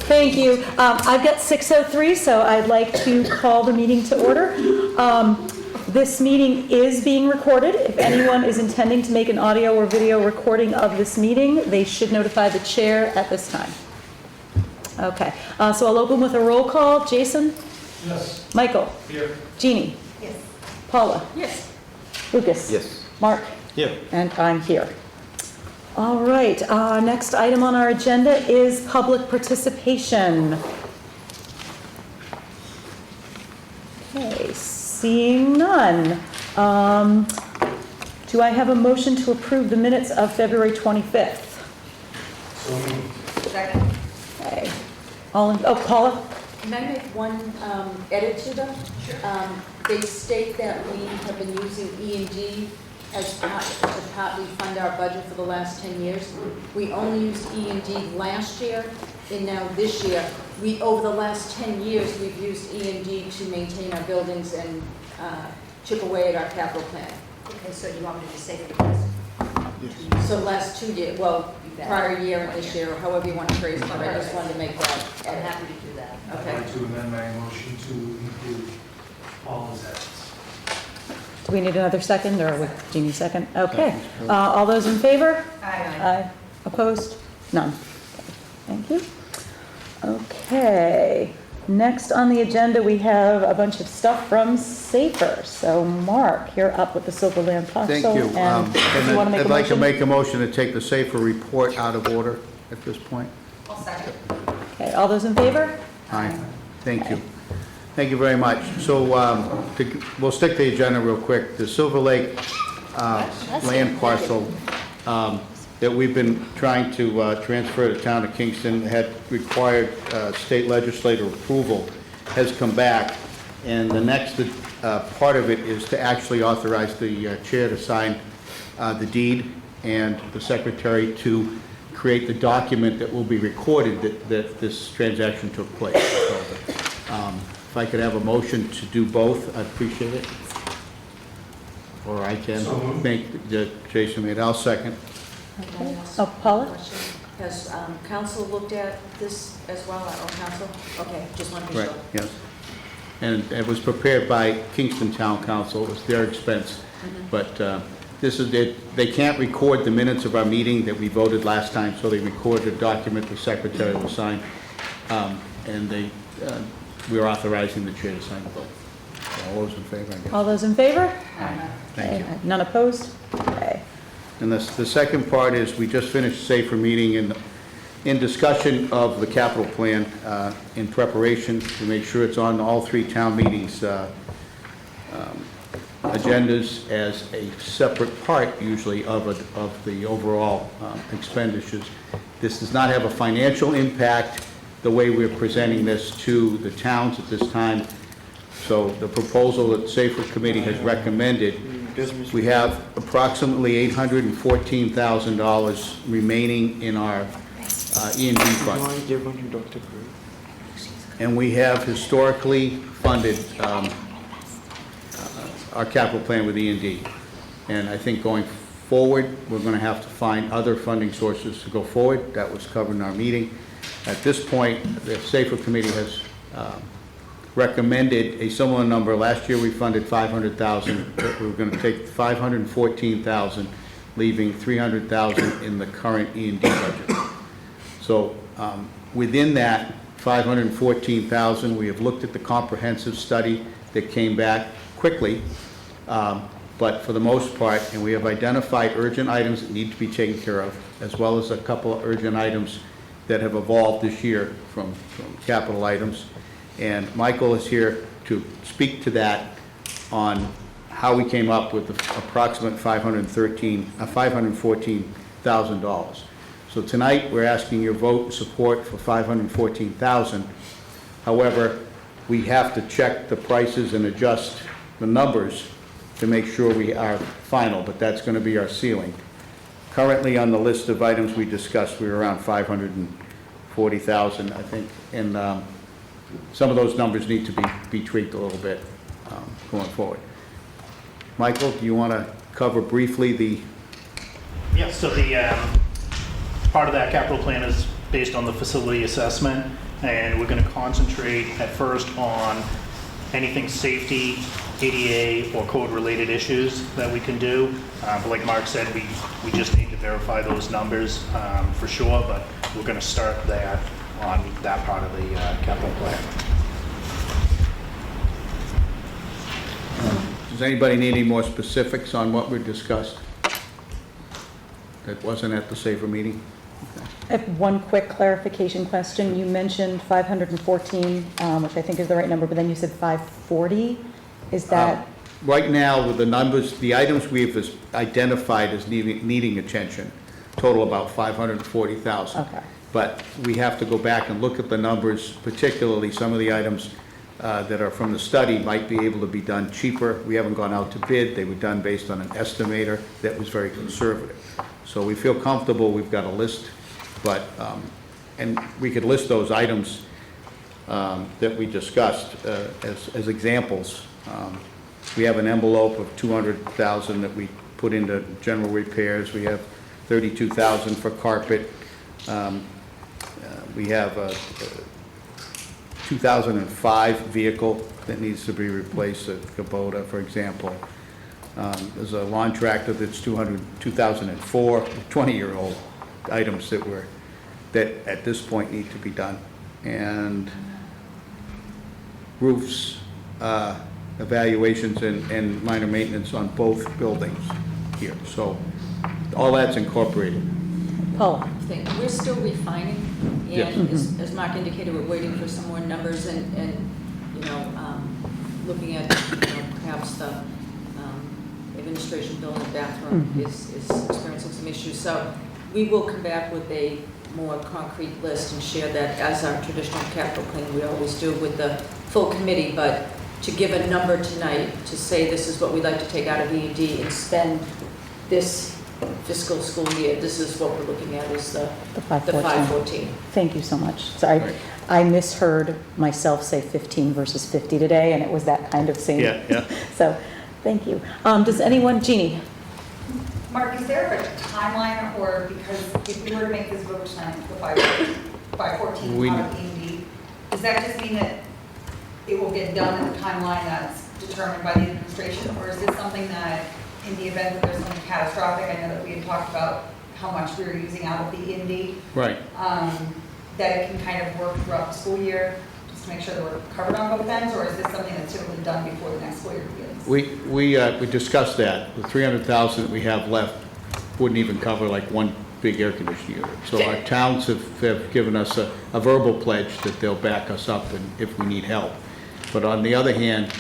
Thank you. I've got 6:03, so I'd like to call the meeting to order. This meeting is being recorded. If anyone is intending to make an audio or video recording of this meeting, they should notify the chair at this time. Okay, so I'll open with a roll call. Jason? Yes. Michael? Here. Jeannie? Yes. Paula? Yes. Lucas? Yes. Mark? Yeah. And I'm here. All right, next item on our agenda is public participation. Okay, seeing none. Do I have a motion to approve the minutes of February 25th? So moved. Second. Okay. Paula? Can I make one edit to them? Sure. They state that we have been using E&D as part to partly fund our budget for the last 10 years. We only used E&D last year, and now this year. Over the last 10 years, we've used E&D to maintain our buildings and chip away at our capital plan. Okay, so you want me to just say for the last? So last 2 years, well, prior year and this year, or however you want to phrase it, but I just wanted to make that I'm edit. happy to do that. I'd Okay. like to amend my motion to include all his edits. Do we need another second, or with Jeannie second? Okay. All those in favor? Aye. Opposed? None. Thank you. Okay. Next on the agenda, we have a bunch of stuff from Safer. So, Mark, you're up with the Silverland Parcel. Thank you. And do you want to make a I'd like to motion? make a motion to take the Safer report out of order at this point. I'll second. Okay, all those in favor? Aye. Thank you. Thank you very much. So we'll stick to the agenda real quick. The Silver Lake land parcel that we've been trying to transfer to the town of Kingston had required state legislative approval has come back. And the next part of it is to actually authorize the chair to sign the deed and the secretary to create the document that will be recorded that this transaction took place. So, if I could have a motion to do both, I'd appreciate it. Or I can So moved. make Jason made. I'll second. Okay. Oh, Paula? Has council looked at this as well, or council? Okay, just want to be Right, sure. yes. And it was prepared by Kingston Town Council. It was their expense. But this is it. They can't record the minutes of our meeting that we voted last time, so they recorded a document the secretary will sign. And we're authorizing the chair to sign the vote. So all those in favor, I guess. All those in favor? Thank you. Okay, none opposed? Okay. And the second part is, we just finished a Safer meeting in discussion of the capital plan in preparation to make sure it's on all three town meetings' agendas as a separate part, usually, of the overall expenditures. This does not have a financial impact the way we're presenting this to the towns at this time. So the proposal that Safer Committee has recommended, we have approximately $814,000 remaining in our E&D fund. And we have historically funded our capital plan with E&D. And I think going forward, we're going to have to find other funding sources to go forward. That was covered in our meeting. At this point, the Safer Committee has recommended a similar number. Last year, we funded $500,000. We're going to take $514,000, leaving $300,000 in the current E&D budget. So within that $514,000, we have looked at the comprehensive study that came back quickly, but for the most part, and we have identified urgent items that need to be taken care of, as well as a couple of urgent items that have evolved this year from capital items. And Michael is here to speak to that on how we came up with the approximate $514,000. So tonight, we're asking your vote and support for $514,000. However, we have to check the prices and adjust the numbers to make sure we are final, but that's going to be our ceiling. Currently, on the list of items we discussed, we're around $540,000, I think, and some of those numbers need to be tweaked a little bit going forward. Michael, do you want to cover briefly the... Yeah, so the part of that capital plan is based on the facility assessment, and we're going to concentrate at first on anything safety, ADA, or code-related issues that we can do. But like Mark said, we just need to verify those numbers for sure, but we're going to start there on that part of the capital plan. Does anybody need any more specifics on what we discussed that wasn't at the SAFER meeting? I have one quick clarification question. You mentioned 514, which I think is the right number, but then you said 540. Is that? Right now, with the numbers, the items we've identified as needing attention, total about 540,000. Okay. But we have to go back and look at the numbers, particularly some of the items that are from the study might be able to be done cheaper. We haven't gone out to bid. They were done based on an estimator that was very conservative. So we feel comfortable, we've got a list, but, and we could list those items that we discussed as examples. We have an envelope of 200,000 that we put into general repairs. We have 32,000 for carpet. We have a 2005 vehicle that needs to be replaced, a Kubota, for example. There's a lawn tractor that's 2004, 20-year-old items that at this point need to be done. And roofs, evaluations and minor maintenance on both buildings here. So all that's incorporated. Paula? Thing. We're still refining, Yes. and as Mark indicated, we're waiting for some more numbers and looking at, perhaps the administration building bathroom is experiencing some issues. So we will come back with a more concrete list and share that as our traditional capital plan we always do with the full committee. But to give a number tonight, to say this is what we'd like to take out of E&D and spend this fiscal school year, this is what we're looking at, is the 514. Thank you so much. Sorry, Right. I misheard myself say 15 versus 50 today, and it was that kind of same. Yeah. So, thank you. Does anyone, Jeannie? Mark, is there a timeline, or because if we were to make this vote tonight, the 514 out of E&D, does that just mean that it will get done in the timeline that's determined by the administration, or is this something that, in the event that there's something catastrophic, I know that we had talked about how much we were using out of the E&D, Right. that it can kind of work throughout the school year, just to make sure that we're covered on both ends, or is this something that's typically done before the next school year begins? We discussed that. The 300,000 that we have left wouldn't even cover like one big air conditioning unit. So our towns have given us a verbal pledge that they'll back us up if we need help. But on the other hand,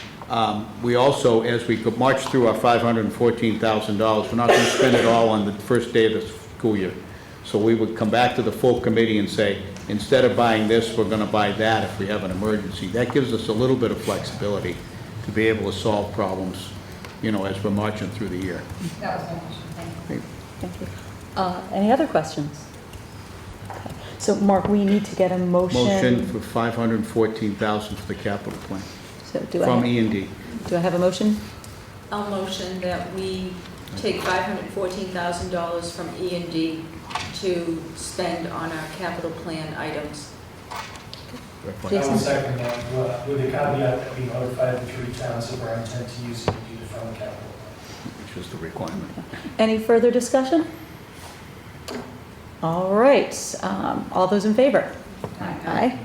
we also, as we march through our $514,000, we're not going to spend it all on the first day of the school year. So we would come back to the full committee and say, instead of buying this, we're going to buy that if we have an emergency. That gives us a little bit of flexibility to be able to solve problems, as we're marching through the year. That was my question, thank you. Thank you. Any other questions? Okay. So, Mark, we need to get a motion. Motion for $514,000 for the capital plan So from E&D. Do I have a motion? I'll motion that we take $514,000 from E&D to spend on our capital plan items. I Jason? will second that, with the caveat that we notify the three towns of our intent to use it to fund the capital plan. Which is the requirement. Any further discussion? All right. All those in favor? Aye.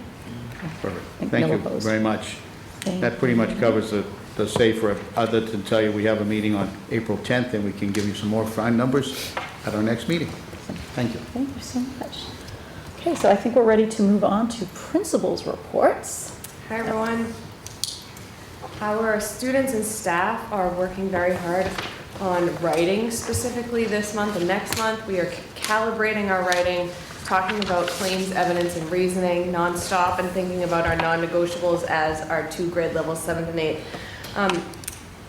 Perfect. No Thank you opposed. very much. Thank That pretty much covers the SAFER, other than tell you we have a meeting on April 10th, and we can give you some more fine numbers at our next meeting. Thank you. Thank you so much. Okay, so I think we're ready to move on to principals' reports. Hi, everyone. Our students and staff are working very hard on writing specifically this month and next month. We are calibrating our writing, talking about claims, evidence, and reasoning nonstop, and thinking about our non-negotiables as our 2 grade levels, 7th and 8th.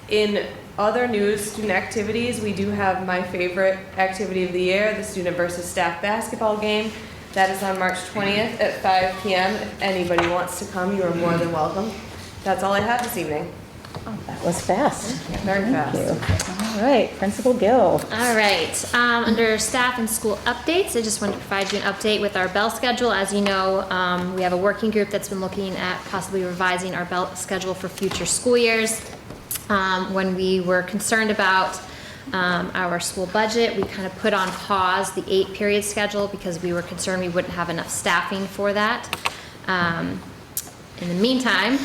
In other news, student activities, we do have my favorite activity of the year, the student versus staff basketball game. That is on March 20th at 5 p.m. If anybody wants to come, you are more than welcome. That's all I have this evening. That was fast. Very Thank fast. you. All right, Principal Gill. All right, under staff and school updates, I just wanted to provide you an update with our bell schedule. As you know, we have a working group that's been looking at possibly revising our bell schedule for future school years. When we were concerned about our school budget, we kind of put on pause the 8-period schedule because we were concerned we wouldn't have enough staffing for that. In the meantime,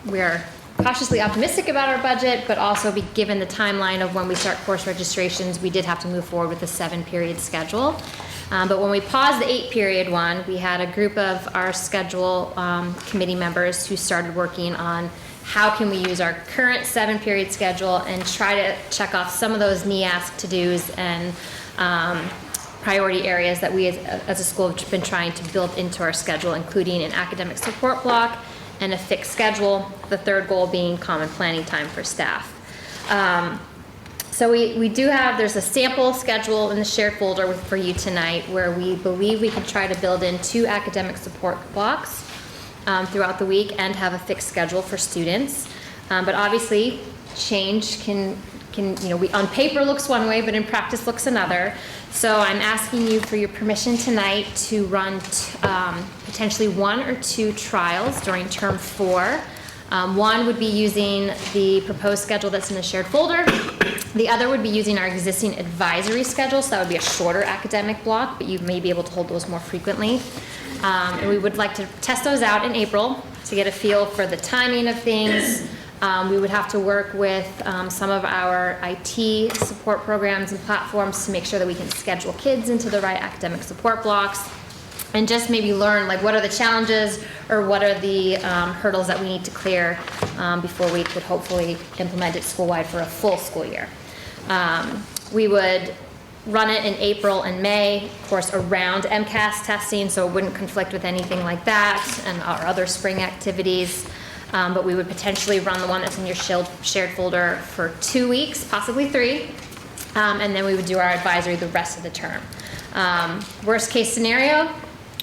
we're cautiously optimistic about our budget, but also given the timeline of when we start course registrations, we did have to move forward with a 7-period schedule. But when we paused the 8-period one, we had a group of our schedule committee members who started working on how can we use our current 7-period schedule and try to check off some of those NEASC to-dos and priority areas that we as a school have been trying to build into our schedule, including an academic support block and a fixed schedule, the third goal being common planning time for staff. So we do have, there's a sample schedule in the shared folder for you tonight where we believe we can try to build in 2 academic support blocks throughout the week and have a fixed schedule for students. But obviously, change can on paper looks one way, but in practice looks another. So I'm asking you for your permission tonight to run potentially 1 or 2 trials during term 4. One would be using the proposed schedule that's in the shared folder. The other would be using our existing advisory schedule, so that would be a shorter academic block, but you may be able to hold those more frequently. And we would like to test those out in April to get a feel for the timing of things. We would have to work with some of our IT support programs and platforms to make sure that we can schedule kids into the right academic support blocks, and just maybe learn like what are the challenges or what are the hurdles that we need to clear before we could hopefully implement it school-wide for a full school year. We would run it in April and May, of course, around MCAS testing, so it wouldn't conflict with anything like that and our other spring activities. But we would potentially run the one that's in your shared folder for 2 weeks, possibly 3, and then we would do our advisory the rest of the term. Worst case scenario,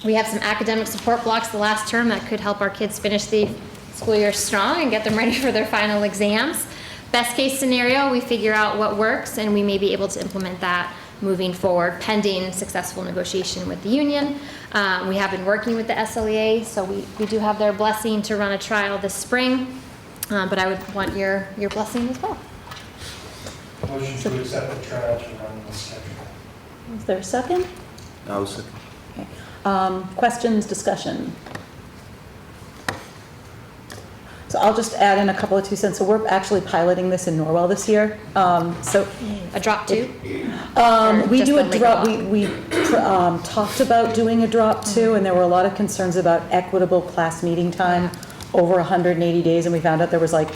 we have some academic support blocks the last term that could help our kids finish the school year strong and get them ready for their final exams. Best case scenario, we figure out what works and we may be able to implement that moving forward, pending successful negotiation with the union. We have been working with the SLEA, so we do have their blessing to run a trial this spring, but I would want your blessing as well. Motion to accept the trial to run the schedule. Is there a second? I'll second. Questions, discussion? So I'll just add in a couple of 2 cents. So we're actually piloting this in Norwell this year. So A drop 2? we just do a the drop. legal We talked about doing a drop 2, and there were a lot of concerns about equitable class meeting time over 180 days, and we found out there was like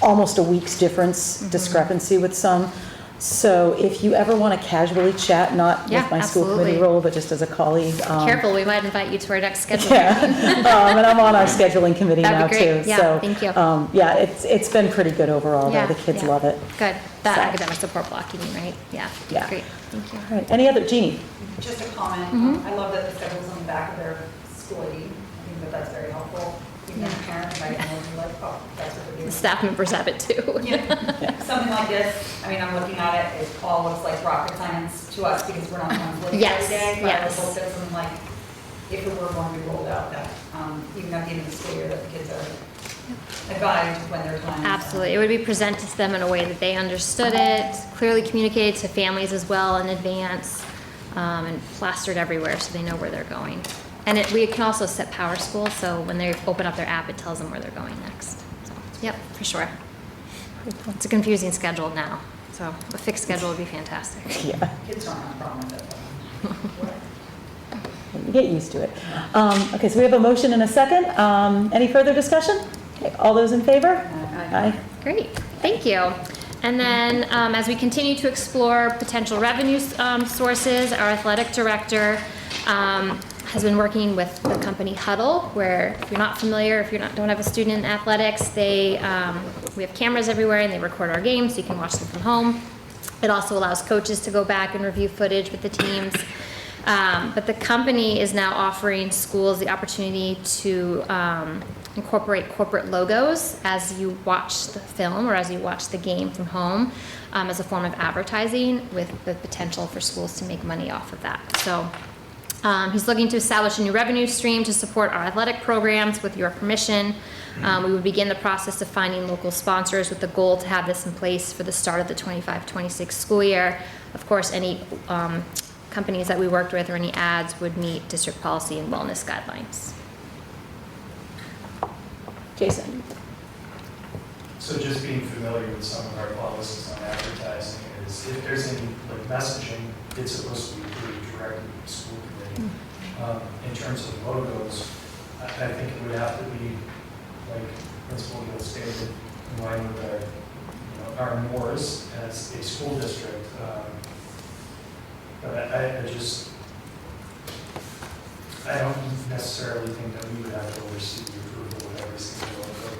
almost a week's difference discrepancy with some. So if you ever want to casually chat, not Yeah, with my school absolutely. committee role, but just as a colleague. Careful, we might invite you to our next schedule. Yeah, and I'm on our scheduling committee now That'd be great. too. Yeah, So, thank you. yeah, it's been pretty good overall. Yeah, Though. The kids yeah. love it. Good. That So- academic support block, you mean, right? Yeah. Yeah. Great. Thank you. All right. Any other, Jeannie? Just a comment, Mhm. I love that the schedule's on the back of their school ID. I think that that's very helpful. Even as a parent, might know, like, oh, that's what they're The doing. staff members have it too. Yeah. Something like this, I mean, I'm looking at it, it all looks like rocket science to us because we're not the ones living Yes, every day. But I yes. would hope that something like, if it were going to be rolled out, that even at the end of the school year, that the kids are advised when their time is. Absolutely. It would be presented to them in a way that they understood it, clearly communicated to families as well in advance, and plastered everywhere so they know where they're going. And we can also set Power School, so when they open up their app, it tells them where they're going next. So, yep, for sure. It's a confusing schedule now, so a fixed schedule would be fantastic. Yeah, Kids don't have a problem with it. you get used to it. Okay, so we have a motion and a second. Any further discussion? Okay, all those in favor? Aye. Great, thank you. And then as we continue to explore potential revenue sources, our athletic director has been working with the company Huddle, where if you're not familiar, if you don't have a student in athletics, we have cameras everywhere and they record our games so you can watch them from home. It also allows coaches to go back and review footage with the teams. But the company is now offering schools the opportunity to incorporate corporate logos as you watch the film or as you watch the game from home, as a form of advertising, with the potential for schools to make money off of that. So he's looking to establish a new revenue stream to support our athletic programs. With your permission, we would begin the process of finding local sponsors with the goal to have this in place for the start of the 25-26 school year. Of course, any companies that we worked with or any ads would meet district policy and wellness guidelines. Jason? So just being familiar with some of our policies on advertising is if there's any like messaging, it's supposed to be pretty directed to the school committee. In terms of logos, I think it would have to be, like Principal Gill stated, in line with our mores as a school district. But I don't necessarily think that we would have to oversee the approval of every single logo.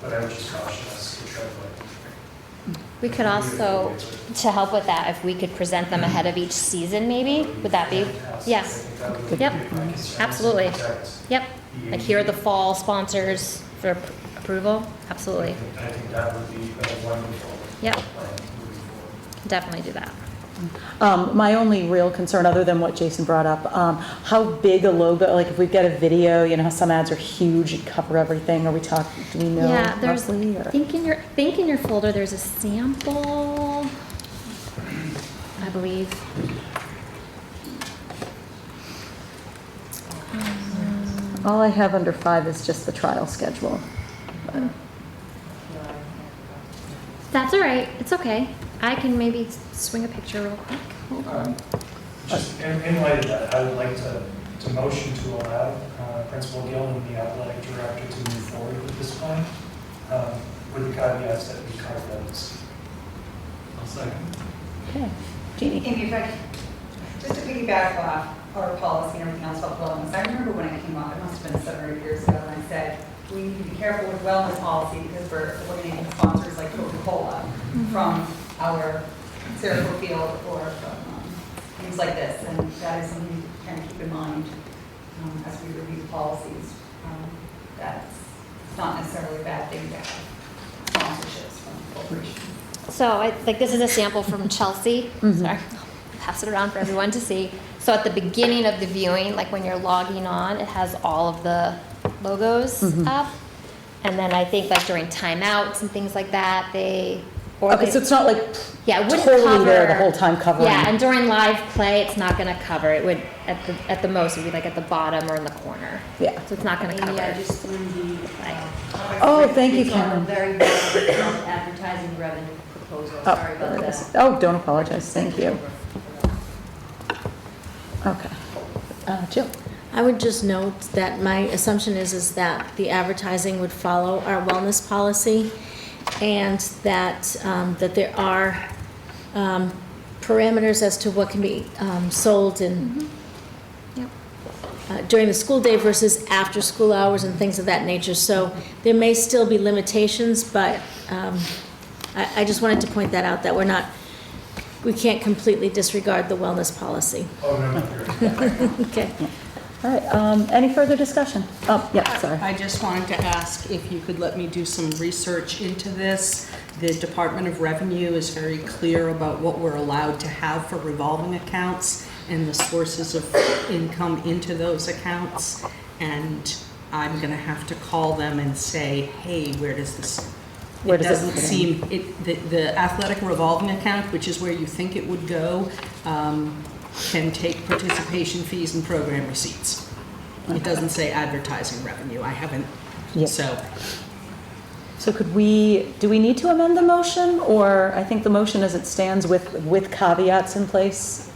But I would just caution us to tread lightly. We could also, to help with that, if we could present them ahead of each season, maybe, would that be? Yes. Yep. Absolutely. Yep. Like here are the fall sponsors for approval. Absolutely. I think that would be a wonderful Yep. plan moving forward. Definitely do that. My only real concern, other than what Jason brought up, how big a logo, like if we get a video, you know how some ads are huge and cover everything, are we talking, do we know Yeah, there's, roughly? I Or? think in your folder, there's a sample, I believe. All I have under 5 is just the trial schedule. That's all right, it's okay. I can maybe swing a picture real quick. Hold on. Just in light of that, I would like to motion to allow Principal Gill and the athletic director to move forward with this plan, with the caveats that we carved out. I'll second. Okay, Jeannie? Amy, if I could, just to piggyback off our policy and everything else about wellness, I remember when I came up, it must have been 7 or 8 years ago, and I said, we need to be careful with wellness policy because we're eliminating sponsors like Coca-Cola from our Cerico Field or from things like this, and that is something to kind of keep in mind as we review policies. That's not necessarily a bad thing to have sponsorships from corporations. So this is a sample from Chelsea. Sorry, I'll pass it around for everyone to see. So at the beginning of the viewing, like when you're logging on, it has all of the logos up. And then I think like during timeouts and things like that, Okay, so it's not like yeah, it wouldn't totally cover, there the whole time covering. Yeah, and during live play, it's not going to cover. It would at the most it would be like at the bottom or in the corner. Yeah. So it's not going to cover. Amy, I just threw the. Oh, thank you, It's on Karen. the very bottom, advertising revenue proposal, sorry there about it is. that. Oh, don't apologize, thank you. Okay. Jill? I would just note that my assumption is that the advertising would follow our wellness policy, and that that there are parameters as to what can be sold in during the school day versus after school hours and things of that nature. So there may still be limitations, but I just wanted to point that out, that we can't completely disregard the wellness policy. Oh, no, Okay. All right, any further discussion? Oh, yeah, sorry. I just wanted to ask if you could let me do some research into this. The Department of Revenue is very clear about what we're allowed to have for revolving accounts and the sources of income into those accounts. And I'm gonna have to call them and say, hey, where does this? Where It does it doesn't fit in? seem, the athletic revolving account, which is where you think it would go, can take participation fees and program receipts. It doesn't say advertising revenue. I haven't, Yeah. so. So do we need to amend the motion, or I think the motion as it stands with caveats in place?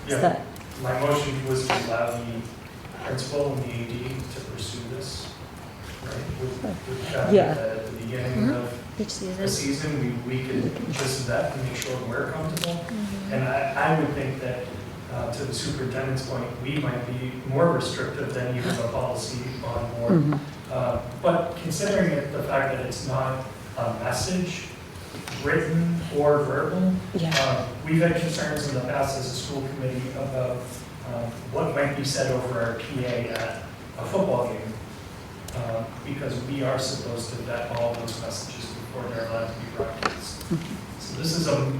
Is Yeah, that- my motion was to allow the principal and the AD to pursue this, right? With the caveat Yeah. that at the beginning of Each the season. season, we could just vet and make sure we're comfortable. And I would think that, to the superintendent's point, we might be more restrictive than even the policy on board. Mhm. But considering the fact that it's not a message, written or verbal. Yeah. We've had concerns in the past as a school committee about what might be said over our PA at a football game, because we are supposed to vet all those messages before they're allowed to be broadcast. So this is a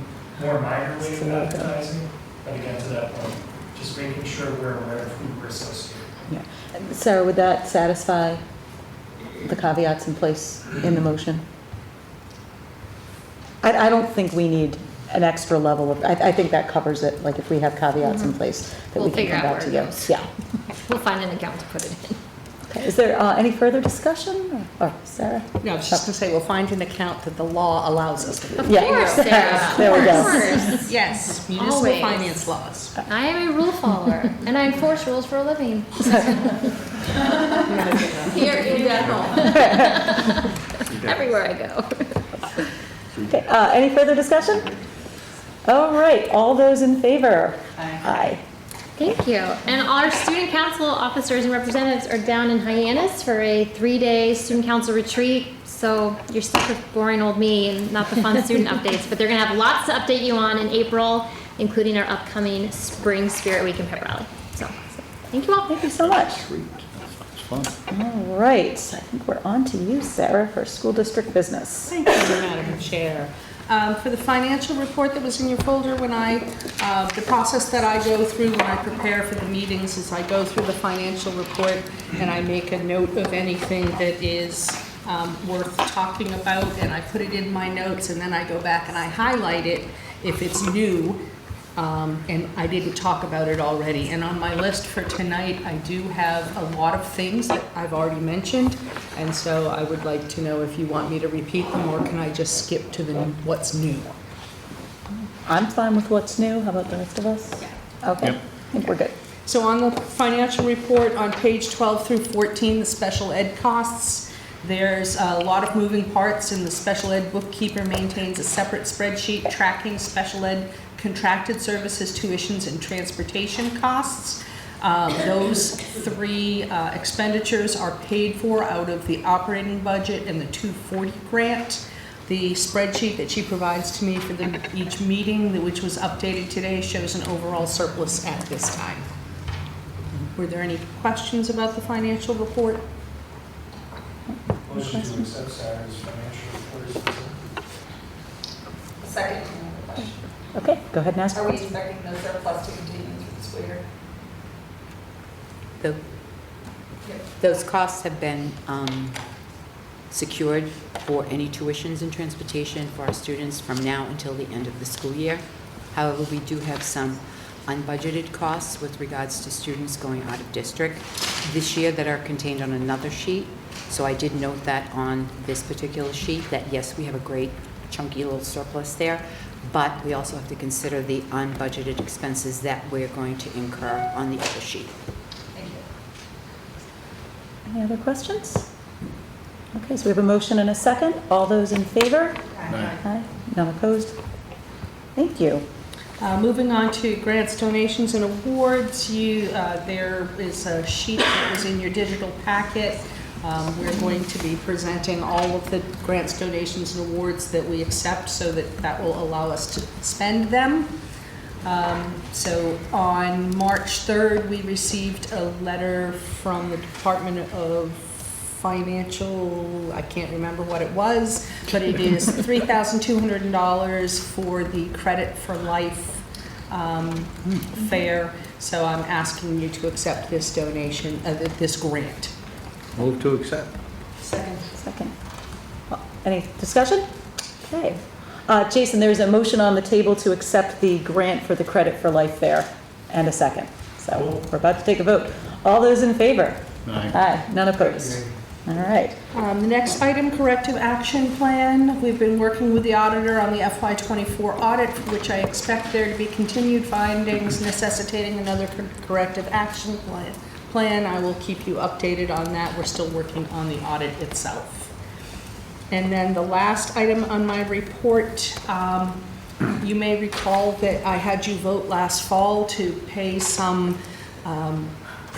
more minor way of advertising, but again, to that point, just making sure we're aware of who we're associating. Yeah. Sarah, would that satisfy the caveats in place in the motion? I don't think we need an extra level of, I think that covers it, like if we have caveats in place that We'll we can figure come out back to where you. it goes. Yeah. We'll find an account to put it in. Okay. Is there any further discussion? Or Sarah? No, I was just going to say, we'll find an account that the law allows us to do. Yeah. course, Sarah. There we Of go. course. Yes, municipal Always. finance laws. I am a rule follower, and I enforce rules for a living. Here and at home. Everywhere I go. Okay, any further discussion? All right, all those in favor? Aye. Thank you. And our student council officers and representatives are down in Hyannis for a 3-day student council retreat. So you're stuck with boring old me and not the fun student updates, but they're gonna have lots to update you on in April, including our upcoming Spring Spirit Week and Pep Rally. So thank you all. Thank you so much. It's fun. All right, I think we're on to you, Sarah, for school district business. Thank you, Madam Chair. For the financial report that was in your folder, the process that I go through when I prepare for the meetings is I go through the financial report and I make a note of anything that is worth talking about, and I put it in my notes, and then I go back and I highlight it if it's new, and I didn't talk about it already. And on my list for tonight, I do have a lot of things that I've already mentioned, and so I would like to know if you want me to repeat them, or can I just skip to the what's new? I'm fine with what's new. How about the rest of us? Okay, Yep. I think we're good. So on the financial report on page 12 through 14, the special ed costs, there's a lot of moving parts, and the special ed bookkeeper maintains a separate spreadsheet tracking special ed contracted services, tuitions, and transportation costs. Those three expenditures are paid for out of the operating budget and the 240 grant. The spreadsheet that she provides to me for each meeting, which was updated today, shows an overall surplus at this time. Were there any questions about the financial report? Motion to accept Sarah's financial report is presented. Second, question. Okay, go ahead and ask. Are we expecting the surplus to continue through the school year? Those costs have been secured for any tuitions and transportation for our students from now until the end of the school year. However, we do have some unbudgeted costs with regards to students going out of district this year that are contained on another sheet. So I did note that on this particular sheet, that yes, we have a great chunky little surplus there, but we also have to consider the unbudgeted expenses that we're going to incur on the other sheet. Thank you. Any other questions? Okay, so we have a motion and a second. All those in favor? Aye. Aye. None opposed? Thank you. Moving on to grants, donations, and awards, there is a sheet that was in your digital packet. We're going to be presenting all of the grants, donations, and awards that we accept so that will allow us to spend them. So on March 3rd, we received a letter from the Department of Financial, I can't remember what it was, but it is $3,200 for the Credit for Life fair. So I'm asking you to accept this donation, this grant. Move to accept. Second. Any discussion? Okay. Jason, there's a motion on the table to accept the grant for the Credit for Life Fair, and a second. So we're about to take a vote. All those in favor? Aye. Aye. None opposed? All right. The next item, corrective action plan. We've been working with the auditor on the FY24 audit, for which I expect there to be continued findings necessitating another corrective action plan. I will keep you updated on that. We're still working on the audit itself. And then the last item on my report, you may recall that I had you vote last fall to pay some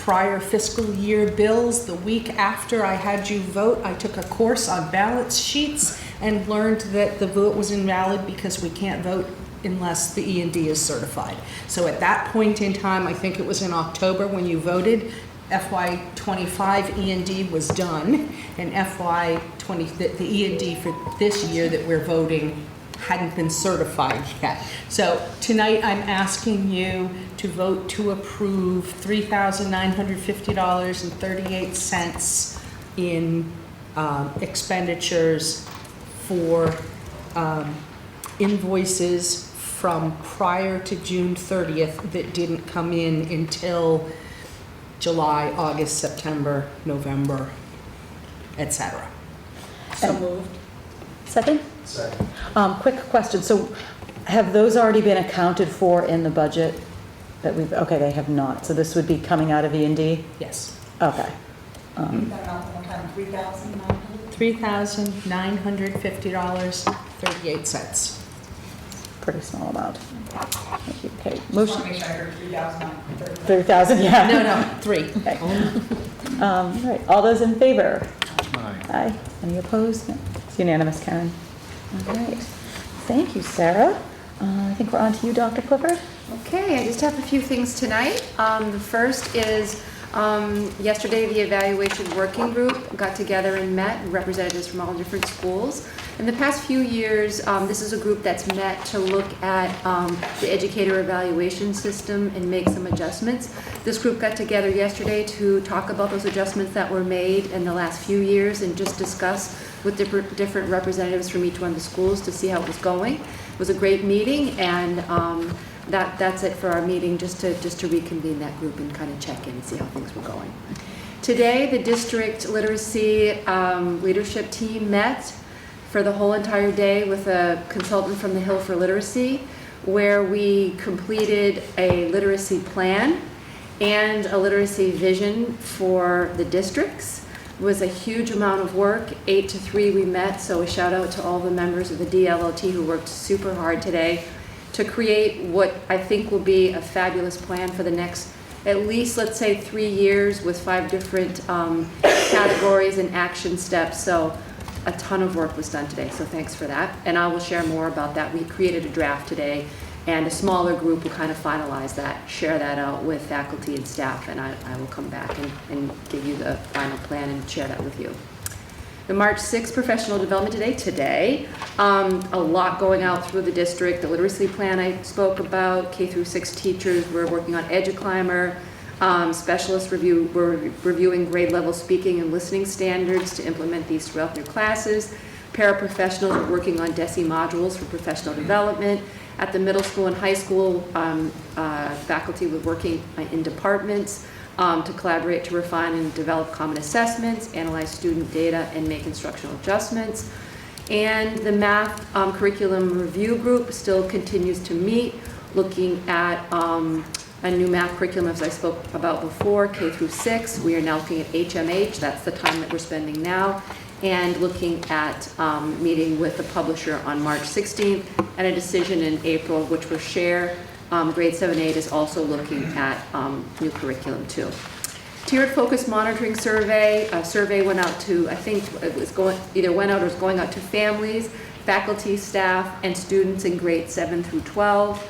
prior fiscal year bills. The week after I had you vote, I took a course on balance sheets and learned that the vote was invalid because we can't vote unless the E&D is certified. So at that point in time, I think it was in October when you voted, FY25 E&D was done, and FY20, the E&D for this year that we're voting hadn't been certified yet. So tonight I'm asking you to vote to approve $3,950.38 in expenditures for invoices from prior to June 30th that didn't come in until July, August, September, November, etc. So moved. Second? Second. Quick question, so have those already been accounted for in the budget that we've, okay, they have not, so this would be coming out of E&D? Yes. Okay. Read that out one more time, 3,900? $3,950.38. Pretty small amount. Thank you. Okay, Just motion, want to make sure I heard 3,930. 30,000, yeah. No, 3. Okay. All right, all those in favor? Aye. Aye. Any opposed? No. It's unanimous, Karen. All right. Thank you, Sarah. I think we're on to you, Dr. Clifford. Okay, I just have a few things tonight. The first is, yesterday the evaluation working group got together and met, representatives from all different schools. In the past few years, this is a group that's met to look at the educator evaluation system and make some adjustments. This group got together yesterday to talk about those adjustments that were made in the last few years and just discuss with different representatives from each one of the schools to see how it was going. It was a great meeting, and that's it for our meeting, just to reconvene that group and kind of check in and see how things were going. Today, the district literacy leadership team met for the whole entire day with a consultant from the Hill for Literacy, where we completed a literacy plan and a literacy vision for the districts. It was a huge amount of work. 8 to 3 we met, so a shout out to all the members of the DLLT who worked super hard today to create what I think will be a fabulous plan for the next, at least, let's say, 3 years with 5 different categories and action steps. So a ton of work was done today, so thanks for that. And I will share more about that. We created a draft today, and a smaller group will kind of finalize that, share that out with faculty and staff, and I will come back and give you the final plan and share that with you. The March 6th Professional Development Day today. A lot going out through the district. The literacy plan I spoke about, K through 6 teachers, we're working on EduClimber. Specialists we're reviewing grade level speaking and listening standards to implement these throughout their classes. Paraprofessionals are working on DESE modules for professional development. At the middle school and high school, faculty were working in departments to collaborate to refine and develop common assessments, analyze student data, and make instructional adjustments. And the math curriculum review group still continues to meet, looking at a new math curriculum, as I spoke about before, K through 6. We are now looking at HMH, that's the time that we're spending now, and looking at meeting with the publisher on March 16th, and a decision in April, which will share. Grade 7-8 is also looking at new curriculum too. Tiered Focus Monitoring Survey. A survey went out to, I think it was either went out or is going out to families, faculty, staff, and students in grades 7 through 12.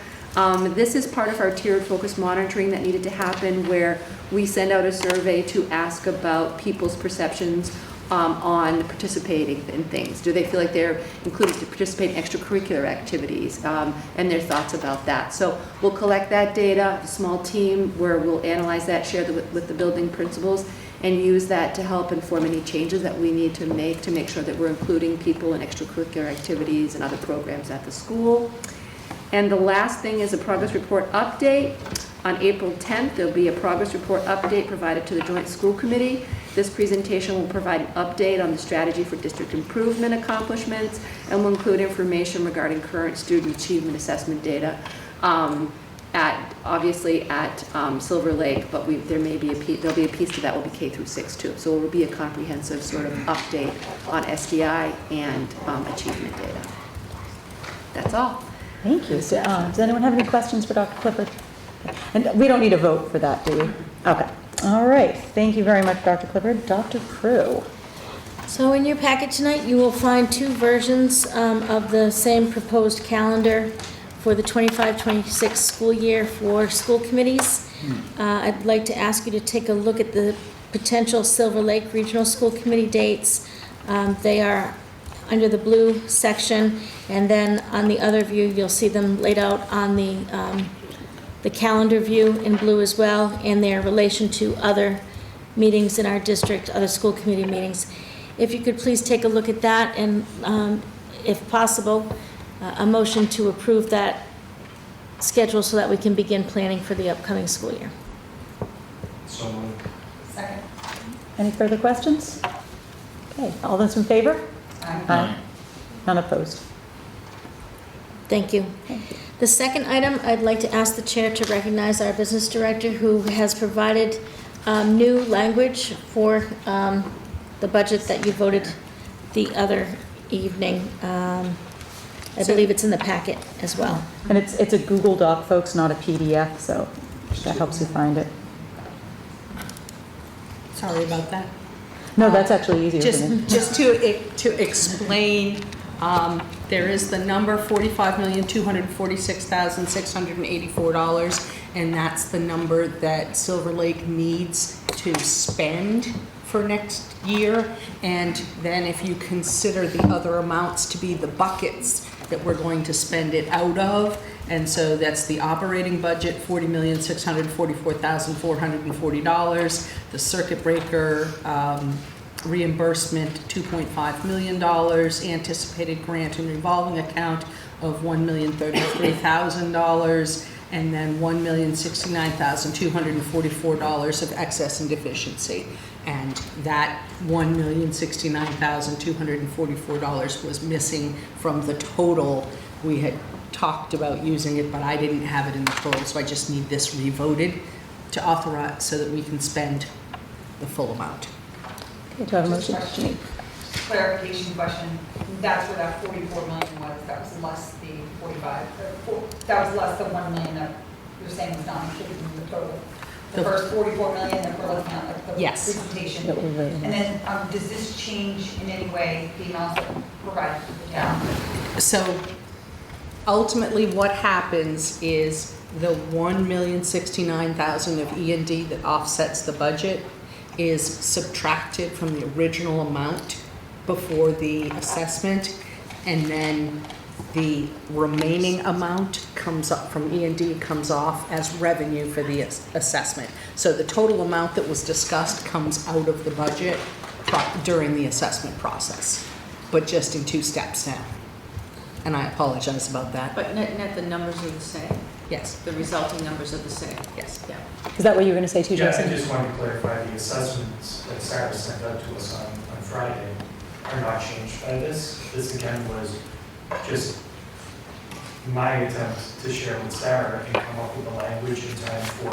This is part of our tiered focus monitoring that needed to happen, where we send out a survey to ask about people's perceptions on participating in things. Do they feel like they're included to participate in extracurricular activities, and their thoughts about that. So we'll collect that data, a small team, where we'll analyze that, share with the building principals, and use that to help inform any changes that we need to make sure that we're including people in extracurricular activities and other programs at the school. And the last thing is a progress report update. On April 10th, there'll be a progress report update provided to the Joint School Committee. This presentation will provide an update on the strategy for district improvement accomplishments, and will include information regarding current student achievement assessment data obviously at Silver Lake, but there'll be a piece to that will be K through 6 too. So it will be a comprehensive sort of update on SDI and achievement data. That's all. Thank you. Does anyone have any questions for Dr. Clifford? And we don't need a vote for that, do we? Okay. All right, thank you very much, Dr. Clifford. Dr. Crew. So in your packet tonight, you will find two versions of the same proposed calendar for the 25-26 school year for school committees. I'd like to ask you to take a look at the potential Silver Lake Regional School Committee dates. They are under the blue section, and then on the other view, you'll see them laid out on the calendar view in blue as well, and their relation to other meetings in our district, other school committee meetings. If you could please take a look at that, and if possible, a motion to approve that schedule so that we can begin planning for the upcoming school year. So moved. Second. Any further questions? Okay, all those in favor? Aye. None opposed. Thank you. The second item, I'd like to ask the chair to recognize our business director, who has provided new language for the budget that you voted the other evening. I believe it's in the packet as well. And it's a Google Doc, folks, not a PDF, so that helps you find it. Sorry about that. No, that's actually easier for me. Just to explain, there is the number $45,246,684, and that's the number that Silver Lake needs to spend for next year. And then if you consider the other amounts to be the buckets that we're going to spend it out of, and so that's the operating budget, $40,644,440, the circuit breaker reimbursement, $2.5 million, anticipated grant and revolving account of $1,033,000, and then $1,069,244 of excess and deficiency. And that $1,069,244 was missing from the total. We had talked about using it, but I didn't have it in the total, so I just need this revoted to authorize so that we can spend the full amount. Okay, do I have a Just a motion? question. Clarification question, that's where that 44 million was, that was less the 45, that was less the 1 million that you're saying was not included in the total? The first 44 million that we're looking at, like the Yes. presentation? That we're voting on. And then, does this change in any way the amounts that provided to the town? So ultimately what happens is the $1,069,000 of E&D that offsets the budget is subtracted from the original amount before the assessment, and then the remaining amount comes up from E&D, comes off as revenue for the assessment. So the total amount that was discussed comes out of the budget during the assessment process, but just in 2 steps now. And I apologize about that. But net the numbers are the same, Yes, the resulting numbers are the same. yes. Yeah. Is that what you were going to say too, Yeah, I Jason? just wanted to clarify, the assessments that Sarah sent out to us on Friday are not changed by this. This again was just my attempt to share with Sarah and come up with the language in time for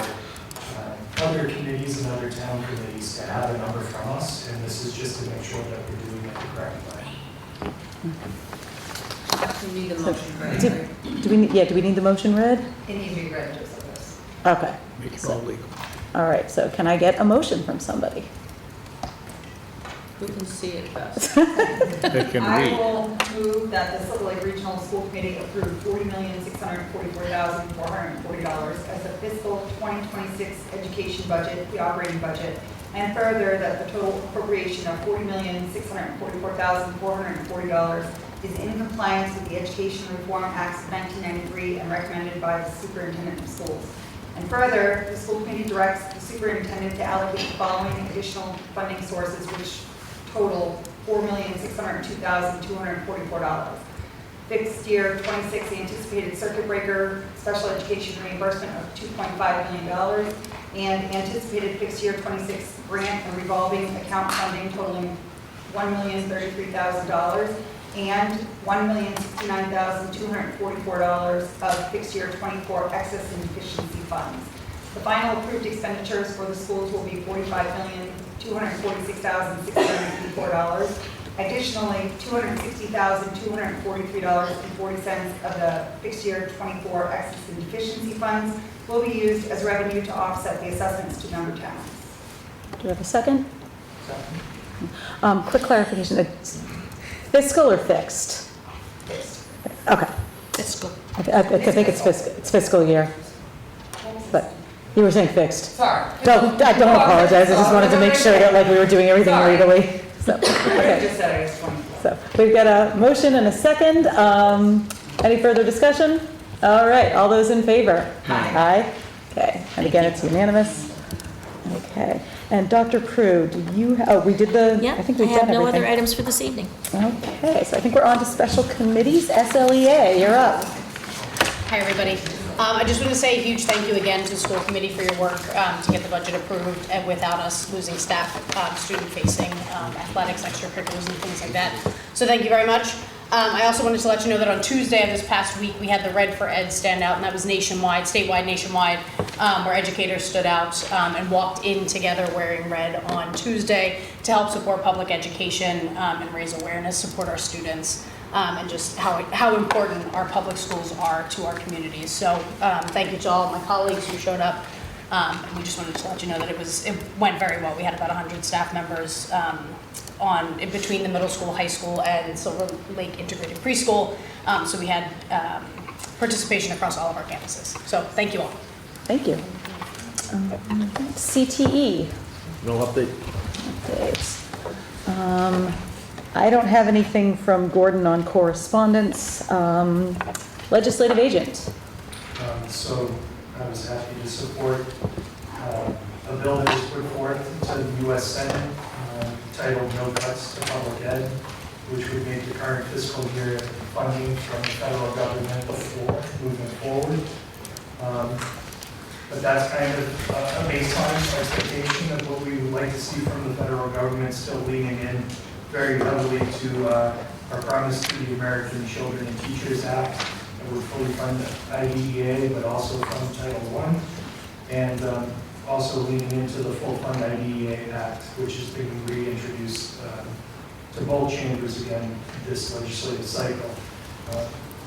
other committees and other town committees to have a number from us, and this is just to make sure that we're doing it the correct way. You need a motion for it. Do we need the motion read? It needs to be read just like this. Okay. Make it all legal. All right, so can I get a motion from somebody? Who can see it best? They can I read. will move that the Silver Lake Regional School Committee approve $40,644,440 as the fiscal 2026 education budget, the operating budget, and further that the total appropriation of $40,644,440 is in compliance with the Education Reform Acts of 1993 and recommended by the Superintendent of Schools. And further, the school committee directs the superintendent to allocate the following additional funding sources, which total $4,602,244. Fixed year 26 anticipated circuit breaker special education reimbursement of $2.5 million, and anticipated fixed year 26 grant and revolving account funding totaling $1,033,000, and $1,069,244 of fixed year 24 excess and deficiency funds. The final approved expenditures for the schools will be $45,246,684. Additionally, $260,243.40 of the fixed year 24 excess and deficiency funds will be used as revenue to offset the assessments to member towns. we have a second? Quick clarification, it's fiscal or fixed? Okay. Fiscal. I think it's fiscal year, but you were saying fixed. Sorry. No, I don't apologize, I just wanted to make sure that like we were doing everything Sorry. legally, so, I okay. just said I was 24. So, we've got a motion and a second, any further discussion? All right, all those in favor? Aye. Okay, and again, it's unanimous. Okay, and Dr. Prue, do you, we did the, Yeah, I think I we've done have no everything. other items for this evening. Okay, so I think we're on to special committees, SLEA, you're up. Hi, everybody. I just want to say a huge thank you again to the school committee for your work to get the budget approved and without us losing staff, student-facing athletics, extracurriculars, and things like that. So thank you very much. I also wanted to let you know that on Tuesday of this past week, we had the Red for Ed stand out, and that was nationwide, statewide, nationwide, where educators stood out and walked in together wearing red on Tuesday to help support public education and raise awareness, support our students. And just how important our public schools are to our communities. So thank you to all of my colleagues who showed up. And we just wanted to let you know that it went very well. We had about 100 staff members in between the middle school, high school, and Silver Lake Integrated Preschool. So we had participation across all of our campuses. So thank you all. Thank you. CTE. No update. Updates. I don't have anything from Gordon on correspondence. Legislative agent. So I was happy to support a bill that was put forth to the U.S. Senate titled No Cuts to Public Ed, which would make the current fiscal year funding from the federal government the floor moving forward. But that's kind of a baseline expectation of what we would like to see from the federal government, still leaning in very heavily to our promise to the American Children and Teachers Act that would fully fund IDEA, but also fund Title I, and also leaning into the full fund IDEA Act, which is being reintroduced to both chambers again this legislative cycle.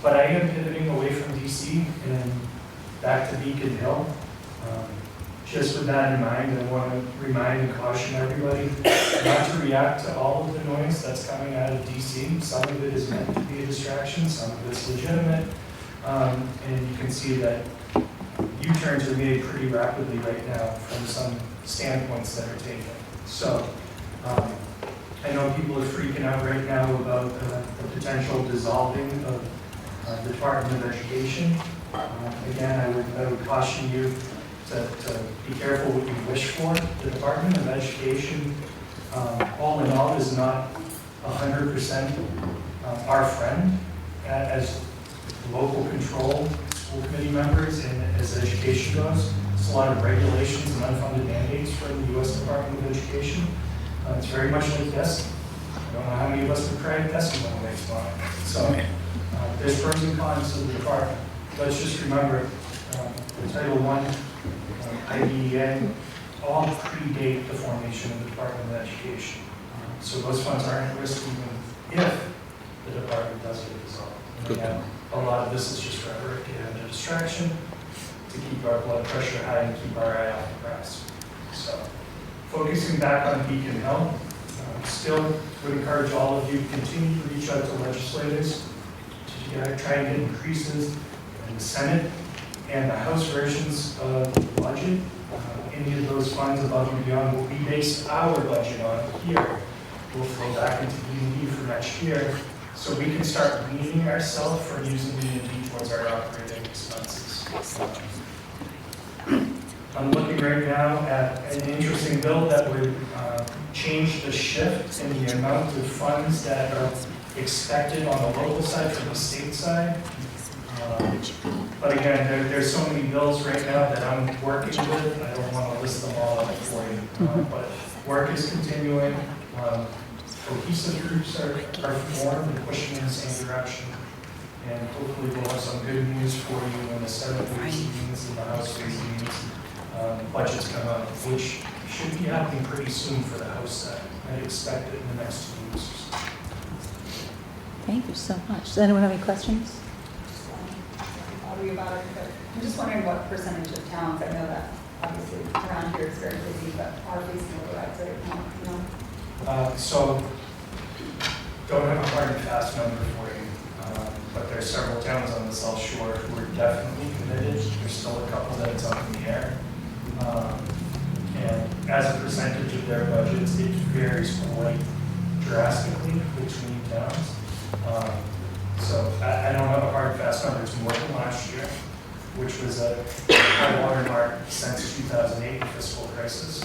But I am pivoting away from DC and back to Beacon Hill. Just with that in mind, I want to remind and caution everybody not to react to all of the noise that's coming out of DC. Some of it is meant to be a distraction, some of it's legitimate, and you can see that U-turns are made pretty rapidly right now from some standpoints that are taken. So I know people are freaking out right now about the potential dissolving of the Department of Education. Again, I would caution you to be careful what you wish for. The Department of Education, all in all, is not 100% our friend as local control school committee members and as education goes. There's a lot of regulations and unfunded mandates from the U.S. Department of Education. It's very much like testing. I don't know how many of us have tried testing on the way it's gone. So there's pros and cons to the department. Let's just remember the Title I, IDEA, all predate the formation of the Department of Education. So those funds aren't at risk even if the department does get dissolved. And again, a lot of this is just rhetoric and a distraction to keep our blood pressure high and keep our eye off the prize. So focusing back on Beacon Hill, still would encourage all of you to continue to reach out to legislators to try and get increases in the Senate and the House versions of the budget. Any of those funds above and beyond what we base our budget on here will flow back into E&D for next year, so we can start weaning ourselves from using E&D towards our operating expenses. I'm looking right now at an interesting bill that would change the shift in the amount of funds that are expected on the local side from the state side. But again, there's so many bills right now that I'm working with. I don't want to list them all out for you. But work is continuing. Cohesive groups are formed and pushing in the same direction. And hopefully we'll have some good news for you when the Senate Ways and Means and the House Ways and Means budgets come out, which should be happening pretty soon for the House side. I expect it in the next 2 weeks. Thank you so much. Does anyone have any questions? I'm just wondering what percentage of towns, I know that obviously around here it's very busy, but our facing overrides right now, you know? So, don't have a hard and fast number for you, but there are several towns on the South Shore who are definitely committed. There's still a couple that it's up in the air. And as a percentage of their budgets, it varies quite drastically between towns. So I don't have a hard and fast number. It's more than last year, which was a high water mark since 2008 fiscal crisis.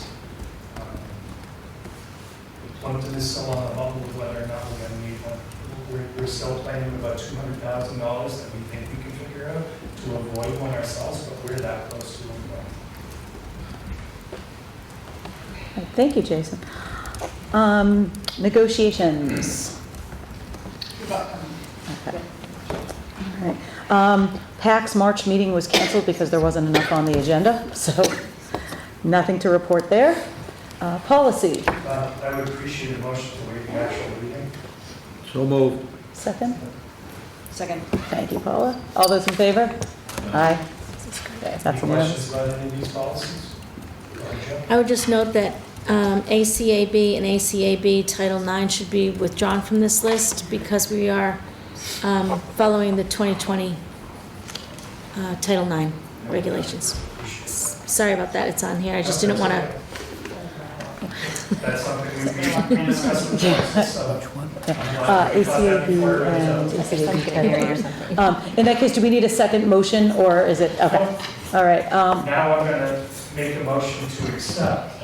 Plumpton is still on the bubble of whether or not we're going to need one. We're still planning about $200,000 that we think we can figure out to avoid one ourselves, but we're that close to one. Thank you, Jason. Negotiations. Okay. All right. PAC's March meeting was canceled because there wasn't enough on the agenda, so nothing to report there. Policy. I would appreciate a motion to waive the actual reading. So moved. Second. Second. Thank you, Paula. All those in favor? Aye. Okay, Any that's questions unanimous. about any of these policies? Go ahead, Joe. I would just note that ACAB and ACAB Title IX should be withdrawn from this list because we are following the 2020 Title IX regulations. Sorry about that, it's on here, I just didn't want to. That's something we discussed with Joyce, so. ACAB and ACAB. In that case, do we need a second motion, or is it, okay, all right. Now I'm going to make a motion to accept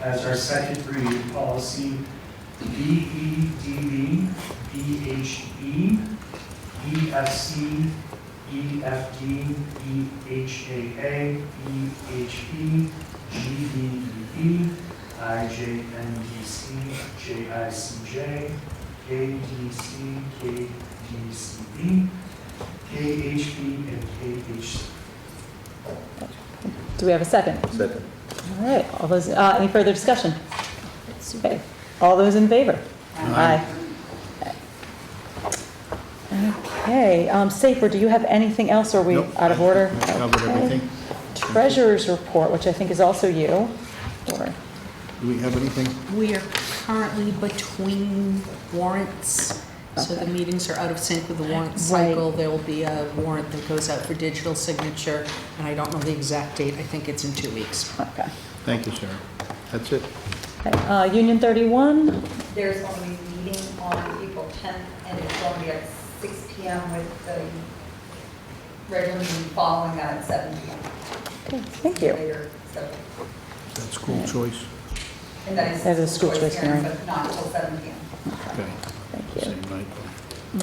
as our second read policy BEDB, BHE, EFC, EFD, EHAA, EHB, GBEB, IJNDC, JICJ, KDC, KDCB, KHB, and KHC. Do we have a second? Second. All right, all those, any further discussion? Okay, all those in favor? Aye. Okay, Safer, do you have anything else, or are we Nope. out of order? I covered Okay. everything. Treasurer's report, which I think is also you, or, Do we have anything? We are currently between warrants, so the meetings are out of sync with the warrant cycle. There will be a warrant that goes out for digital signature, and I don't know the exact date. I think it's in 2 weeks. okay. Thank you, Sarah. That's it. Okay, Union 31, There's going to be a meeting on April 10th, and it's going to be at 6 p.m. with the regular meeting following that at 7 p.m. okay, thank you. Later, so, That's school choice. and that That is is school choice hearing. but not until 7 p.m. Okay. Thank you. Same night.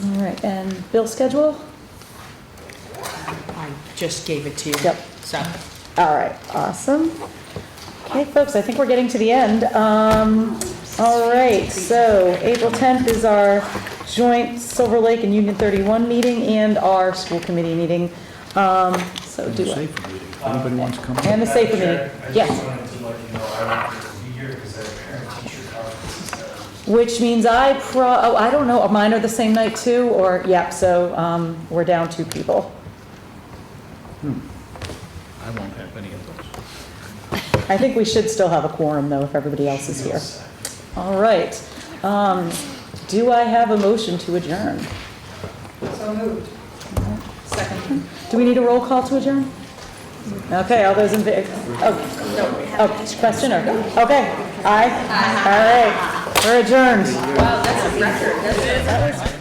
All right, and bill schedule? I just gave it to you. Yep. So, All right, awesome. Okay, folks, I think we're getting to the end. All right, so April 10th is our joint Silver Lake and Union 31 meeting and our school committee meeting. So And do the I? safer meeting. Anybody wants to come? And the safer Madam meeting, Chair, I yes. just wanted to let you know I won't be here because I have parent-teacher conferences that Which means I don't know, mine are the same night too, or, yeah, so we're down 2 people. I won't have any of those. I think we should still have a quorum though if everybody else is here. All right. Do I have a motion to adjourn? So moved. Second. Do we need a roll call to adjourn? Okay, all those in favor? Oh, question or? Okay, aye? All right, we're adjourned. Wow, that's a record. That's